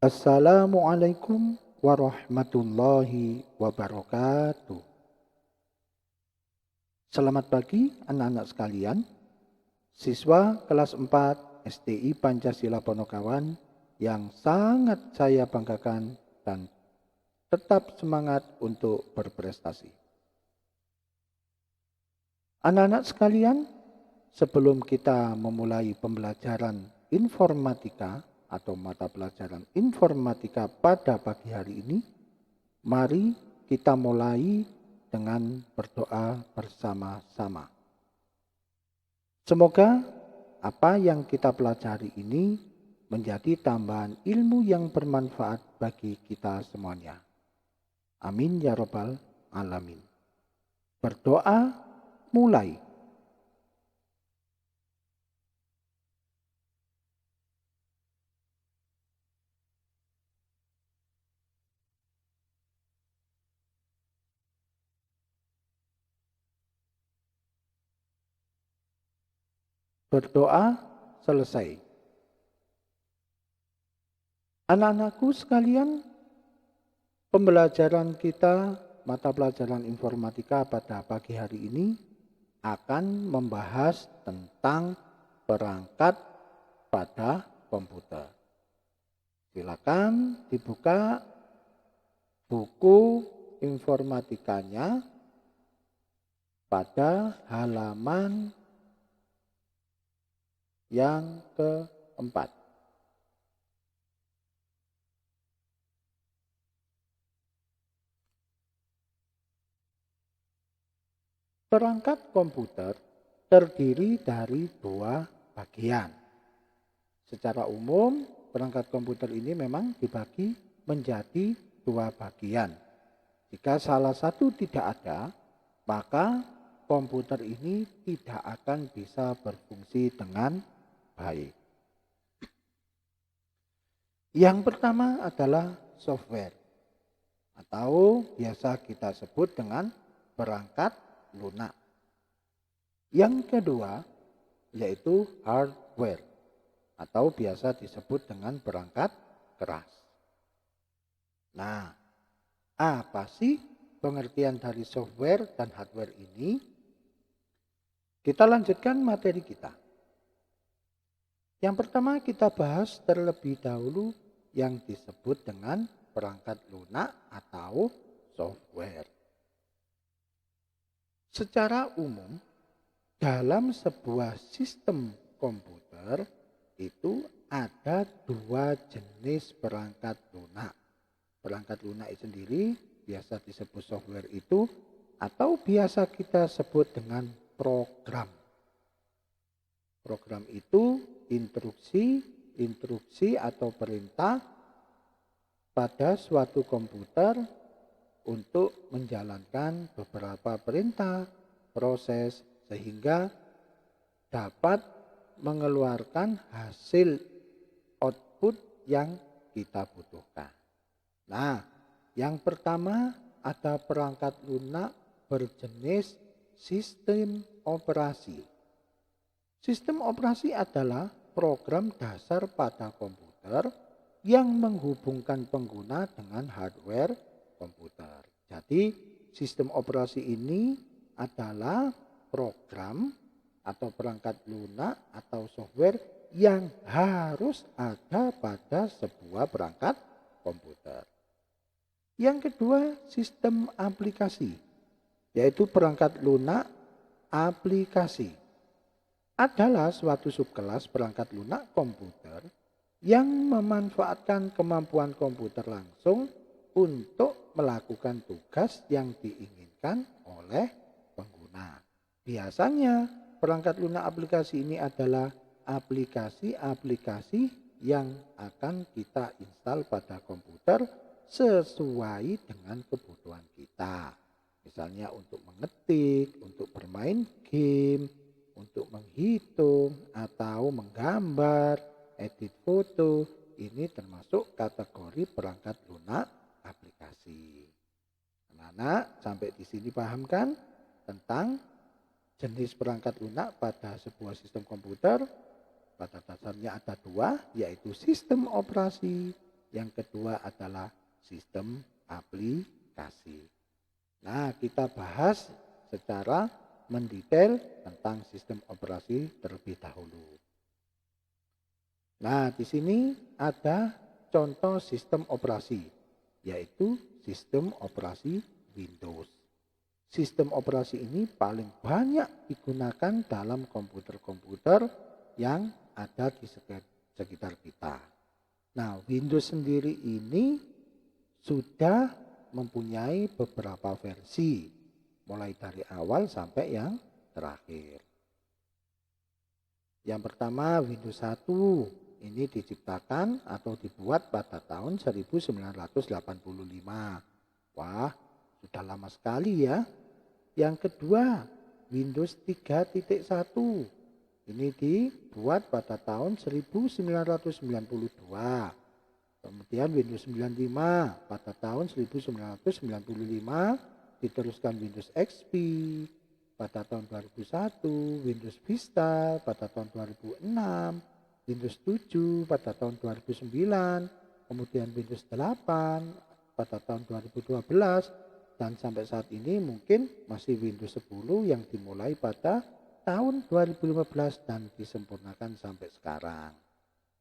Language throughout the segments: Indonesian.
Assalamualaikum warahmatullahi wabarakatuh. Selamat pagi anak-anak sekalian. Siswa kelas 4 STI Pancasila Ponokawan yang sangat saya banggakan dan tetap semangat untuk berprestasi. Anak-anak sekalian, sebelum kita memulai pembelajaran informatika atau mata pelajaran informatika pada pagi hari ini, mari kita mulai dengan berdoa bersama-sama. Semoga apa yang kita pelajari ini menjadi tambahan ilmu yang bermanfaat bagi kita semuanya. Amin ya rabbal alamin. Berdoa mulai. Berdoa selesai. Anak-anakku sekalian, pembelajaran kita mata pelajaran informatika pada pagi hari ini akan membahas tentang perangkat pada komputer. Silakan dibuka buku informatikanya pada halaman yang keempat. Perangkat komputer terdiri dari dua bagian. Secara umum, perangkat komputer ini memang dibagi menjadi dua bagian. Jika salah satu tidak ada, maka komputer ini tidak akan bisa berfungsi dengan baik. Yang pertama adalah software atau biasa kita sebut dengan perangkat lunak. Yang kedua yaitu hardware atau biasa disebut dengan perangkat keras. Nah, apa sih pengertian dari software dan hardware ini? Kita lanjutkan materi kita. Yang pertama kita bahas terlebih dahulu yang disebut dengan perangkat lunak atau software. Secara umum, dalam sebuah sistem komputer itu ada dua jenis perangkat lunak. Perangkat lunak itu sendiri biasa disebut software itu atau biasa kita sebut dengan program. Program itu instruksi atau perintah pada suatu komputer untuk menjalankan beberapa perintah, proses sehingga dapat mengeluarkan hasil output yang kita butuhkan. Nah, yang pertama ada perangkat lunak berjenis sistem operasi. Sistem operasi adalah program dasar pada komputer yang menghubungkan pengguna dengan hardware komputer. Jadi, sistem operasi ini adalah program atau perangkat lunak atau software yang harus ada pada sebuah perangkat komputer. Yang kedua, sistem aplikasi, yaitu perangkat lunak aplikasi. Adalah suatu subkelas perangkat lunak komputer yang memanfaatkan kemampuan komputer langsung untuk melakukan tugas yang diinginkan oleh pengguna. Biasanya perangkat lunak aplikasi ini adalah aplikasi-aplikasi yang akan kita install pada komputer sesuai dengan kebutuhan kita. Misalnya untuk mengetik, untuk bermain game, untuk menghitung atau menggambar, edit foto, ini termasuk kategori perangkat lunak aplikasi. Anak-anak sampai di sini paham kan tentang jenis perangkat lunak pada sebuah sistem komputer? Pada dasarnya ada dua, yaitu sistem operasi yang kedua adalah sistem aplikasi. Nah, kita bahas secara mendetail tentang sistem operasi terlebih dahulu. Nah, di sini ada contoh sistem operasi, yaitu sistem operasi Windows. Sistem operasi ini paling banyak digunakan dalam komputer-komputer yang ada di sekitar kita. Nah, Windows sendiri ini sudah mempunyai beberapa versi, mulai dari awal sampai yang terakhir. Yang pertama, Windows 1 ini diciptakan atau dibuat pada tahun 1985. Wah, sudah lama sekali ya. Yang kedua, Windows 3.1. Ini dibuat pada tahun 1992. Kemudian Windows 95 pada tahun 1995, diteruskan Windows XP pada tahun 2001, Windows Vista pada tahun 2006, Windows 7 pada tahun 2009, kemudian Windows 8 pada tahun 2012, dan sampai saat ini mungkin masih Windows 10 yang dimulai pada tahun 2015 dan disempurnakan sampai sekarang.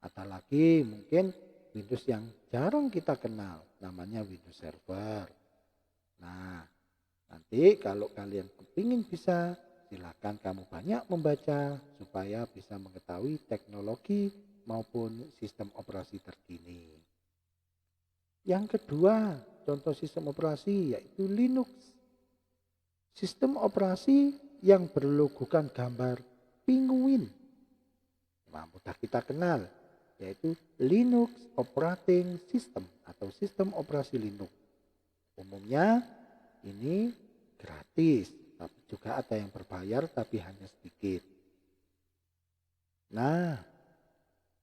Ada lagi mungkin Windows yang jarang kita kenal, namanya Windows Server. Nah, nanti kalau kalian kepingin bisa, silakan kamu banyak membaca supaya bisa mengetahui teknologi maupun sistem operasi terkini. Yang kedua, contoh sistem operasi yaitu Linux. Sistem operasi yang berlogokan gambar penguin. Nah, mudah kita kenal, yaitu Linux Operating System atau sistem operasi Linux. Umumnya ini gratis, tapi juga ada yang berbayar tapi hanya sedikit. Nah,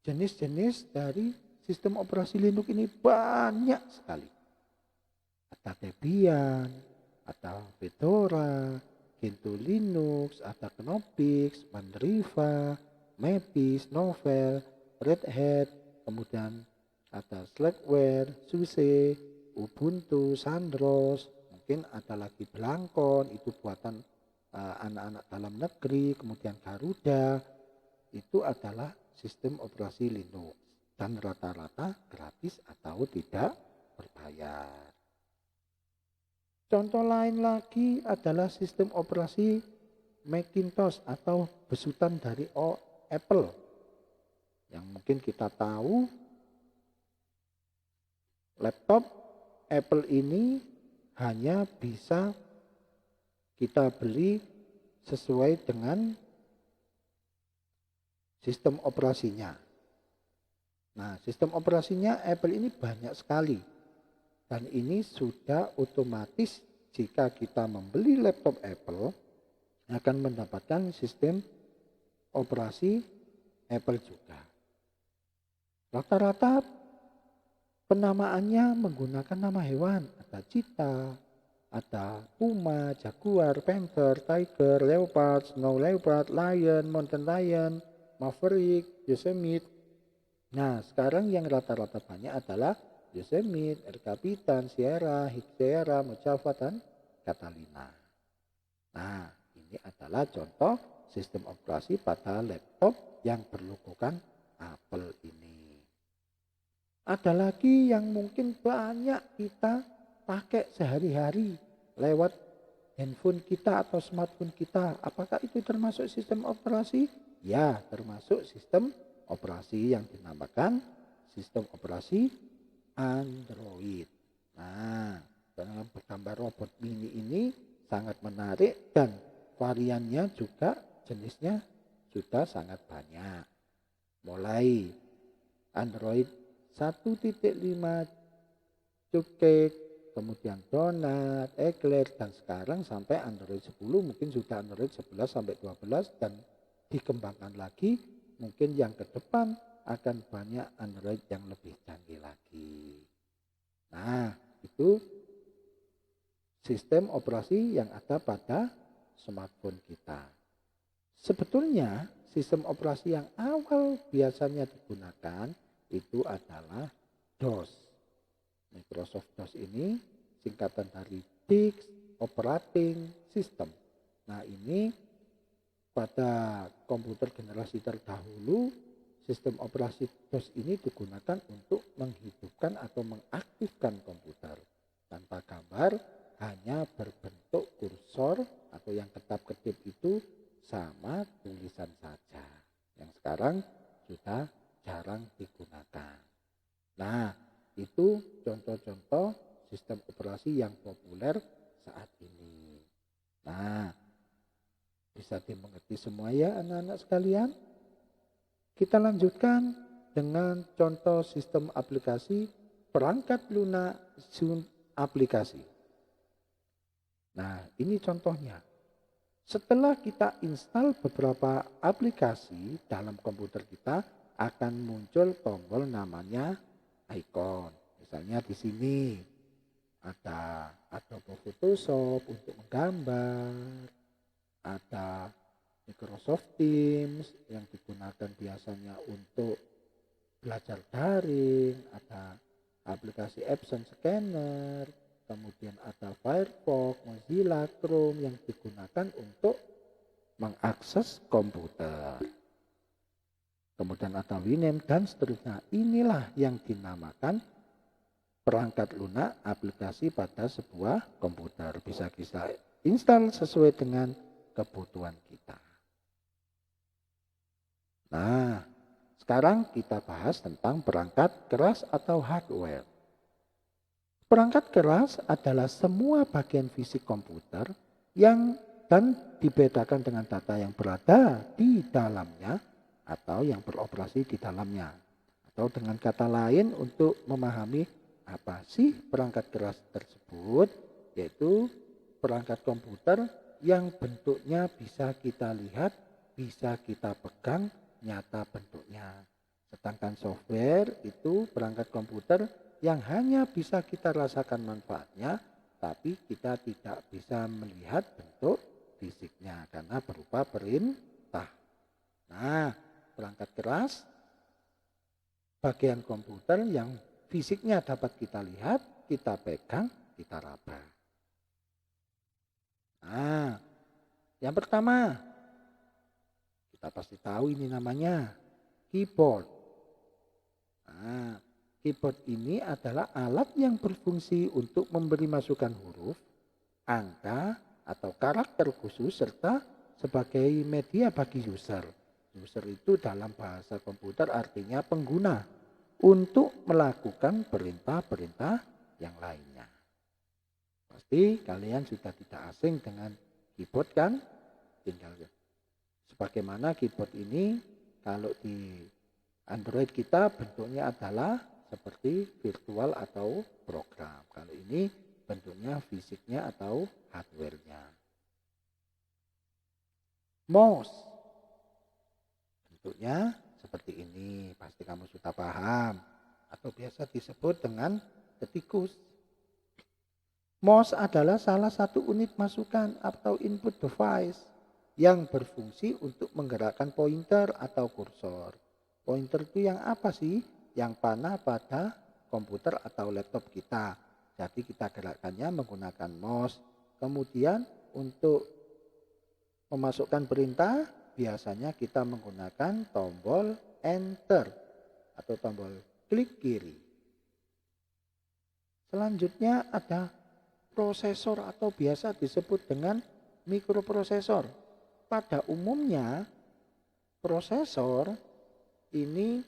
jenis-jenis dari sistem operasi Linux ini banyak sekali. Ada Debian, ada Fedora, Gentoo Linux, ada Knoppix, Mandriva, Mapes, Novell, Red Hat, kemudian ada Slackware, SUSE, Ubuntu, Sandros, mungkin ada lagi Blankon, itu buatan anak-anak dalam negeri, kemudian Garuda, itu adalah sistem operasi Linux dan rata-rata gratis atau tidak berbayar. Contoh lain lagi adalah sistem operasi Macintosh atau besutan dari Apple. Yang mungkin kita tahu laptop Apple ini hanya bisa kita beli sesuai dengan sistem operasinya. Nah, sistem operasinya Apple ini banyak sekali. Dan ini sudah otomatis jika kita membeli laptop Apple akan mendapatkan sistem operasi Apple juga. Rata-rata penamaannya menggunakan nama hewan. Ada cheetah, ada puma, jaguar, panther, tiger, leopard, snow leopard, lion, mountain lion, maverick, yosemite. Nah, sekarang yang rata-rata banyak adalah Yosemite, Air Capitan, Sierra, Hixera, Mojave, dan Catalina. Nah, ini adalah contoh sistem operasi pada laptop yang berlogokan Apple ini. Ada lagi yang mungkin banyak kita pakai sehari-hari lewat handphone kita atau smartphone kita. Apakah itu termasuk sistem operasi? Ya, termasuk sistem operasi yang dinamakan sistem operasi Android. Nah, gambar robot mini ini sangat menarik dan variannya juga jenisnya sudah sangat banyak. Mulai Android 1.5 Cupcake, kemudian Donut, Eclair, dan sekarang sampai Android 10, mungkin sudah Android 11 sampai 12 dan dikembangkan lagi. Mungkin yang ke depan akan banyak Android yang lebih canggih lagi. Nah, itu sistem operasi yang ada pada smartphone kita. Sebetulnya sistem operasi yang awal biasanya digunakan itu adalah DOS. Microsoft DOS ini singkatan dari Disk Operating System. Nah, ini pada komputer generasi terdahulu, sistem operasi DOS ini digunakan untuk menghidupkan atau mengaktifkan komputer. Tanpa gambar, hanya berbentuk kursor atau yang ketap-ketip itu sama tulisan saja. Yang sekarang sudah jarang digunakan. Nah, itu contoh-contoh sistem operasi yang populer saat ini. Nah, bisa dimengerti semua ya anak-anak sekalian? Kita lanjutkan dengan contoh sistem aplikasi perangkat lunak Zune aplikasi. Nah, ini contohnya. Setelah kita install beberapa aplikasi dalam komputer kita, akan muncul tombol namanya icon. Misalnya di sini ada Adobe Photoshop untuk menggambar, ada Microsoft Teams yang digunakan biasanya untuk belajar daring, ada aplikasi Epson Scanner, kemudian ada Firefox, Mozilla, Chrome yang digunakan untuk mengakses komputer. Kemudian ada Winamp dan seterusnya. Inilah yang dinamakan perangkat lunak aplikasi pada sebuah komputer. Bisa kita install sesuai dengan kebutuhan kita. Nah, sekarang kita bahas tentang perangkat keras atau hardware. Perangkat keras adalah semua bagian fisik komputer dan dibedakan dengan data yang berada di dalamnya atau yang beroperasi di dalamnya. Atau dengan kata lain untuk memahami apa sih perangkat keras tersebut, yaitu perangkat komputer yang bentuknya bisa kita lihat, bisa kita pegang, nyata bentuknya. Sedangkan software itu perangkat komputer yang hanya bisa kita rasakan manfaatnya, tapi kita tidak bisa melihat bentuk fisiknya karena berupa perintah. Nah, perangkat keras bagian komputer yang fisiknya dapat kita lihat, kita pegang, kita raba. Nah, yang pertama, kita pasti tahu ini namanya keyboard. Nah, keyboard ini adalah alat yang berfungsi untuk memberi masukan huruf, angka, atau karakter khusus serta sebagai media bagi user. User itu dalam bahasa komputer artinya pengguna untuk melakukan perintah-perintah yang lainnya. Pasti kalian sudah tidak asing dengan keyboard kan? Tinggal sebagaimana keyboard ini kalau di Android kita bentuknya adalah seperti virtual atau program. Kalau ini bentuknya fisiknya atau hardware-nya. Mouse bentuknya seperti ini, pasti kamu sudah paham. Atau biasa disebut dengan ketikus. Mouse adalah salah satu unit masukan atau input device yang berfungsi untuk menggerakkan pointer atau kursor. Pointer itu yang apa sih? Yang panah pada komputer atau laptop kita. Jadi kita gerakkannya menggunakan mouse. Kemudian untuk memasukkan perintah biasanya kita menggunakan tombol enter atau tombol klik kiri. Selanjutnya ada prosesor atau biasa disebut dengan mikroprosesor. Pada umumnya prosesor ini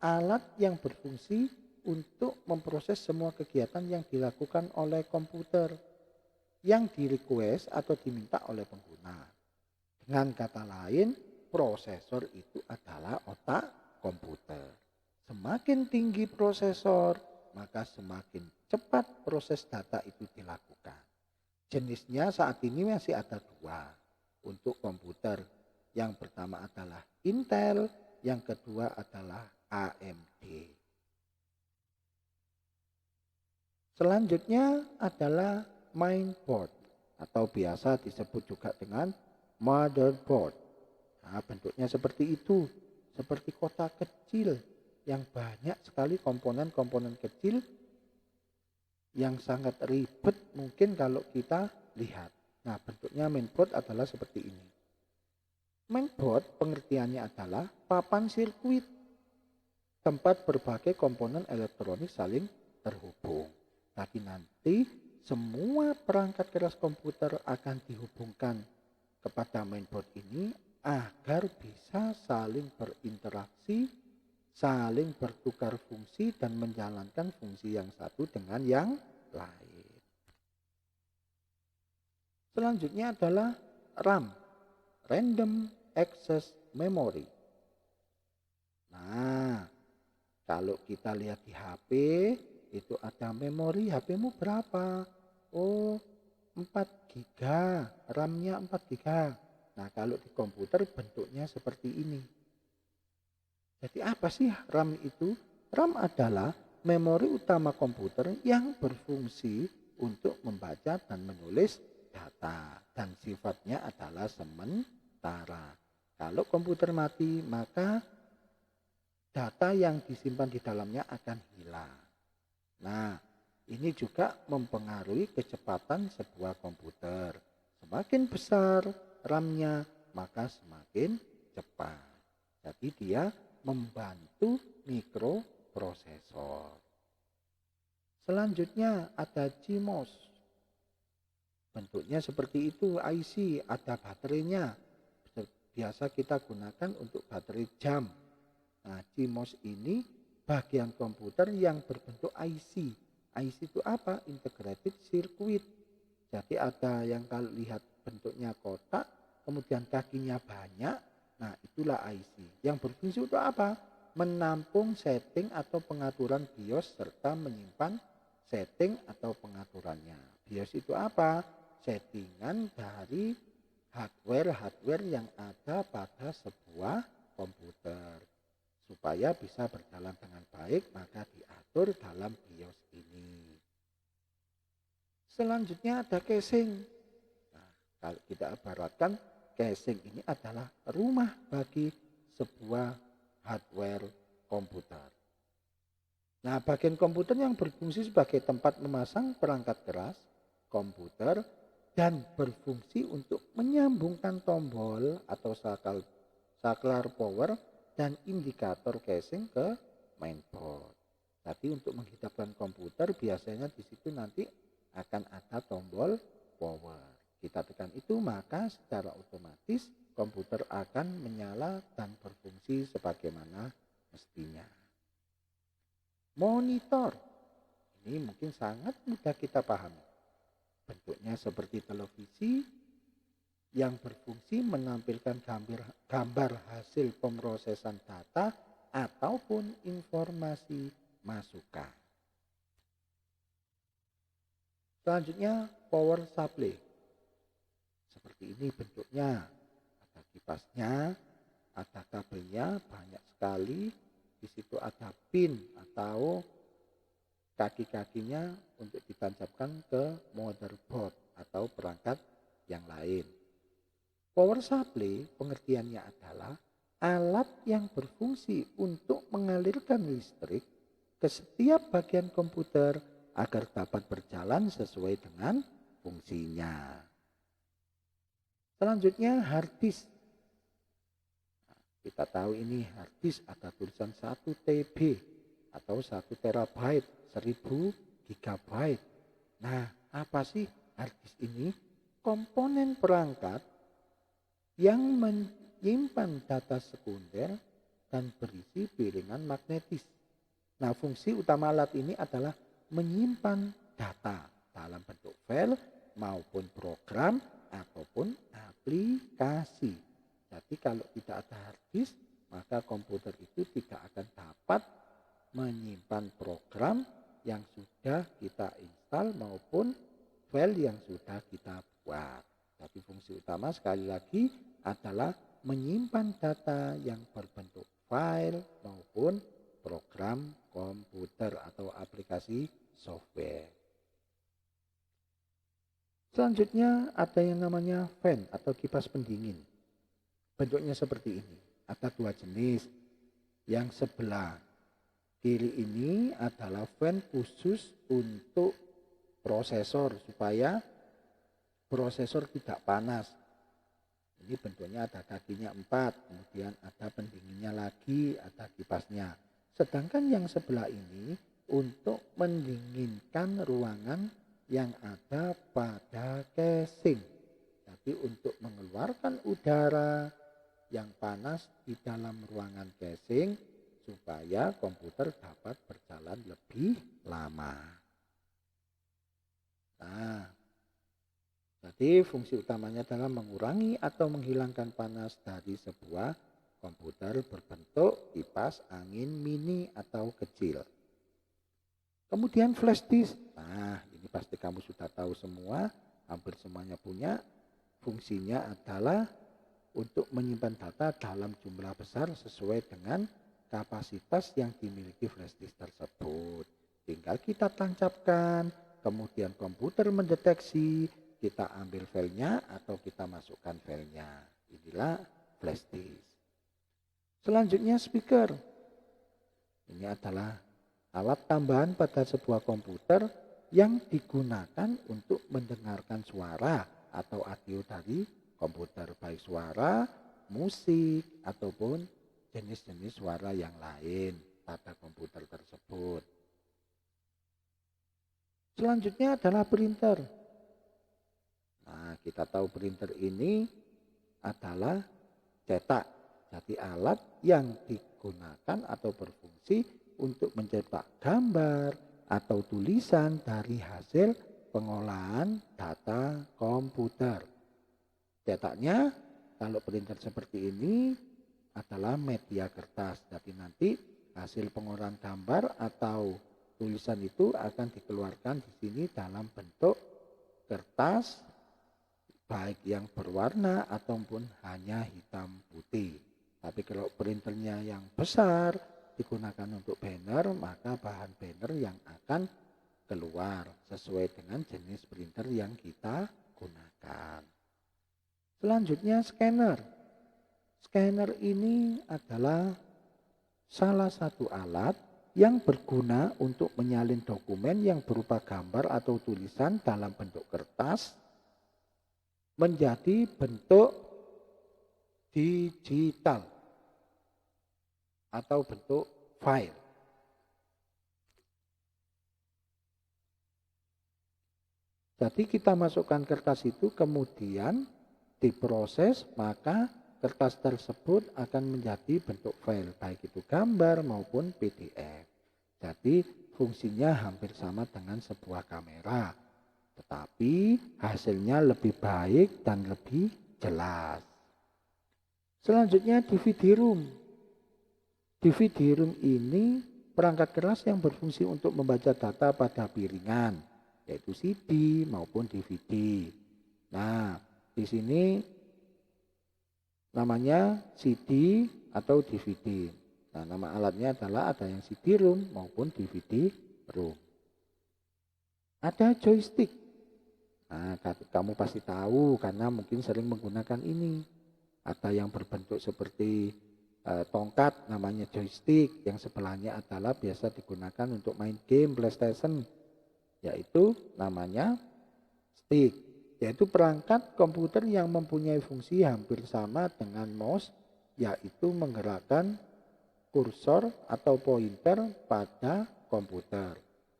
alat yang berfungsi untuk memproses semua kegiatan yang dilakukan oleh komputer yang di-request atau diminta oleh pengguna. Dengan kata lain, prosesor itu adalah otak komputer. Semakin tinggi prosesor, maka semakin cepat proses data itu dilakukan. Jenisnya saat ini masih ada dua untuk komputer. Yang pertama adalah Intel, yang kedua adalah AMD. Selanjutnya adalah mainboard atau biasa disebut juga dengan motherboard. Nah, bentuknya seperti itu, seperti kotak kecil yang banyak sekali komponen-komponen kecil yang sangat ribet mungkin kalau kita lihat. Nah, bentuknya mainboard adalah seperti ini. Mainboard pengertiannya adalah papan sirkuit, tempat berbagai komponen elektronik saling terhubung. Tapi nanti semua perangkat keras komputer akan dihubungkan kepada mainboard ini agar bisa saling berinteraksi, saling bertukar fungsi dan menjalankan fungsi yang satu dengan yang lain. Selanjutnya adalah RAM, Random Access Memory. Nah, kalau kita lihat di HP, itu ada memori HP-mu berapa? Oh, 4 GB, RAM-nya 4 GB. Nah, kalau di komputer bentuknya seperti ini. Jadi apa sih RAM itu? RAM adalah memori utama komputer yang berfungsi untuk membaca dan menulis data. Dan sifatnya adalah sementara. Kalau komputer mati, maka data yang disimpan di dalamnya akan hilang. Nah, ini juga mempengaruhi kecepatan sebuah komputer. Semakin besar RAM-nya, maka semakin cepat. Jadi dia membantu mikroprosesor. Selanjutnya ada CMOS. Bentuknya seperti itu, IC, ada baterainya. Biasa kita gunakan untuk baterai jam. Nah, CMOS ini bagian komputer yang berbentuk IC. IC itu apa? Integrated Circuit. Jadi ada yang kalau lihat bentuknya kotak, kemudian kakinya banyak. Nah, itulah IC. Yang berfungsi untuk apa? Menampung setting atau pengaturan BIOS serta menyimpan setting atau pengaturannya. BIOS itu apa? Settingan dari hardware yang ada pada sebuah komputer. Supaya bisa berjalan dengan baik, maka diatur dalam BIOS ini. Selanjutnya ada casing. Nah, kalau kita ibaratkan, casing ini adalah rumah bagi sebuah hardware komputer. Nah, bagian komputer yang berfungsi sebagai tempat memasang perangkat keras komputer dan berfungsi untuk menyambungkan tombol atau saklar power dan indikator casing ke mainboard. Tapi untuk menghidupkan komputer biasanya di situ nanti akan ada tombol power. Kita tekan itu, maka secara otomatis komputer akan menyala dan berfungsi sebagaimana mestinya. Monitor. Ini mungkin sangat mudah kita pahami. Bentuknya seperti televisi yang berfungsi menampilkan gambar hasil pemrosesan data ataupun informasi masukan. Selanjutnya power supply. Seperti ini bentuknya. Ada kipasnya, ada kabelnya banyak sekali. Di situ ada pin atau kaki-kakinya untuk ditancapkan ke motherboard atau perangkat yang lain. Power supply pengertiannya adalah alat yang berfungsi untuk mengalirkan listrik ke setiap bagian komputer agar dapat berjalan sesuai dengan fungsinya. Selanjutnya hard disk. Nah, kita tahu ini hard disk ada tulisan 1 TB atau 1 terabyte, 1000 gigabyte. Nah, apa sih hard disk ini? Komponen perangkat yang menyimpan data sekunder dan berisi piringan magnetis. Nah, fungsi utama alat ini adalah menyimpan data dalam bentuk file maupun program ataupun aplikasi. Jadi kalau tidak ada hard disk, maka komputer itu tidak akan dapat menyimpan program yang sudah kita install maupun file yang sudah kita buat. Tapi fungsi utama sekali lagi adalah menyimpan data yang berbentuk file maupun program komputer atau aplikasi software. Selanjutnya ada yang namanya fan atau kipas pendingin. Bentuknya seperti ini. Ada 2 jenis. Yang sebelah kiri ini adalah fan khusus untuk prosesor supaya prosesor tidak panas. Ini bentuknya ada kakinya 4, kemudian ada pendinginnya lagi, ada kipasnya. Sedangkan yang sebelah ini untuk mendinginkan ruangan yang ada pada casing. Tapi untuk mengeluarkan udara yang panas di dalam ruangan casing supaya komputer dapat berjalan lebih lama. Nah, jadi fungsi utamanya adalah mengurangi atau menghilangkan panas dari sebuah komputer berbentuk kipas angin mini atau kecil. Kemudian flash disk. Nah, ini pasti kamu sudah tahu semua, hampir semuanya punya. Fungsinya adalah untuk menyimpan data dalam jumlah besar sesuai dengan kapasitas yang dimiliki flash disk tersebut. Tinggal kita tancapkan, kemudian komputer mendeteksi, kita ambil filenya atau kita masukkan filenya. Inilah flash disk. Selanjutnya speaker. Ini adalah alat tambahan pada sebuah komputer yang digunakan untuk mendengarkan suara atau audio dari komputer, baik suara, musik, ataupun jenis-jenis suara yang lain pada komputer tersebut. Selanjutnya adalah printer. Nah, kita tahu printer ini adalah cetak. Jadi alat yang digunakan atau berfungsi untuk mencetak gambar atau tulisan dari hasil pengolahan data komputer. Cetaknya kalau printer seperti ini adalah media kertas. Jadi nanti hasil pengolahan gambar atau tulisan itu akan dikeluarkan di sini dalam bentuk kertas, baik yang berwarna ataupun hanya hitam putih. Tapi kalau printernya yang besar digunakan untuk banner, maka bahan banner yang akan keluar sesuai dengan jenis printer yang kita gunakan. Selanjutnya scanner. Scanner ini adalah salah satu alat yang berguna untuk menyalin dokumen yang berupa gambar atau tulisan dalam bentuk kertas menjadi bentuk digital atau bentuk file. Jadi kita masukkan kertas itu kemudian diproses, maka kertas tersebut akan menjadi bentuk file, baik itu gambar maupun PDF. Jadi fungsinya hampir sama dengan sebuah kamera, tetapi hasilnya lebih baik dan lebih jelas. Selanjutnya DVD room. DVD room ini perangkat keras yang berfungsi untuk membaca data pada piringan, yaitu CD maupun DVD. Nah, di sini namanya CD atau DVD. Nah, nama alatnya adalah ada yang CD room maupun DVD room. Ada joystick. Nah, kamu pasti tahu karena mungkin sering menggunakan ini. Ada yang berbentuk seperti tongkat namanya joystick, yang sebelahnya adalah biasa digunakan untuk main game PlayStation, yaitu namanya stick, yaitu perangkat komputer yang mempunyai fungsi hampir sama dengan mouse, yaitu menggerakkan kursor atau pointer pada komputer.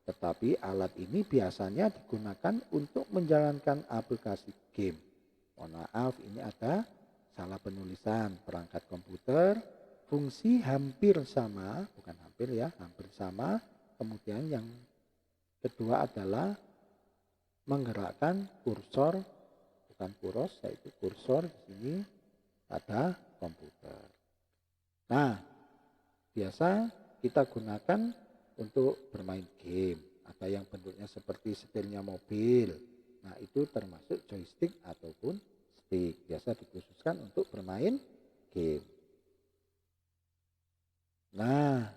Tetapi alat ini biasanya digunakan untuk menjalankan aplikasi game. Mohon maaf, ini ada salah penulisan. Perangkat komputer fungsi hampir sama, bukan hampir ya, hampir sama. Kemudian yang kedua adalah menggerakkan kursor, bukan kuros, yaitu kursor di sini pada komputer. Nah, biasa kita gunakan untuk bermain game. Ada yang bentuknya seperti setirnya mobil. Nah, itu termasuk joystick ataupun stick. Biasa dikhususkan untuk bermain game. Nah,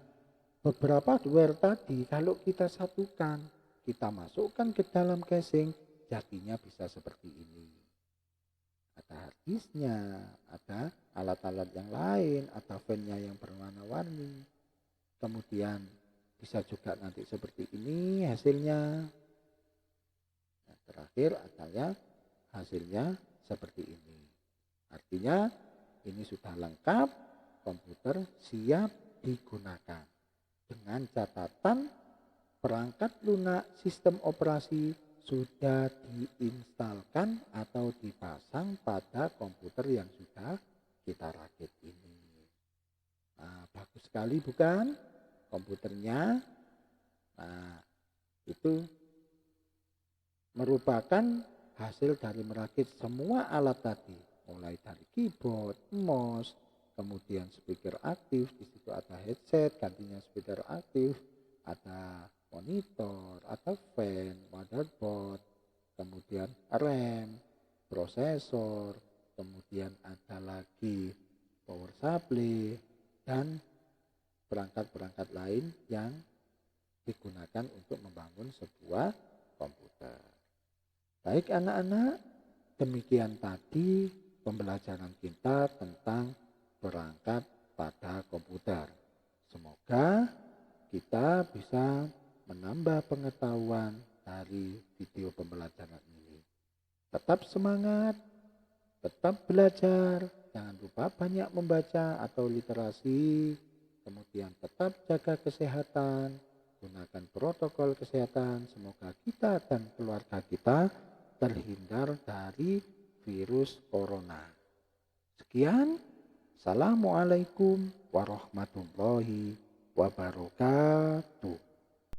beberapa hardware tadi kalau kita satukan, kita masukkan ke dalam casing, jadinya bisa seperti ini. Ada hard disknya, ada alat-alat yang lain, ada fan-nya yang berwarna-warni. Kemudian bisa juga nanti seperti ini hasilnya. Terakhir adalah hasilnya seperti ini. Artinya ini sudah lengkap, komputer siap digunakan. Dengan catatan perangkat lunak sistem operasi sudah diinstalkan atau dipasang pada komputer yang sudah kita rakit ini. Nah, bagus sekali bukan komputernya? Nah, itu merupakan hasil dari merakit semua alat tadi, mulai dari keyboard, mouse, kemudian speaker aktif, di situ ada headset, gantinya speaker aktif, ada monitor, ada fan, motherboard, kemudian RAM, prosesor, kemudian ada lagi power supply, dan perangkat-perangkat lain yang digunakan untuk membangun sebuah komputer. Baik anak-anak, demikian tadi pembelajaran kita tentang perangkat pada komputer. Semoga kita bisa menambah pengetahuan dari video pembelajaran ini. Tetap semangat, tetap belajar, jangan lupa banyak membaca atau literasi, kemudian tetap jaga kesehatan, gunakan protokol kesehatan. Semoga kita dan keluarga kita terhindar dari virus corona. Sekian, Assalamualaikum warahmatullahi wabarakatuh.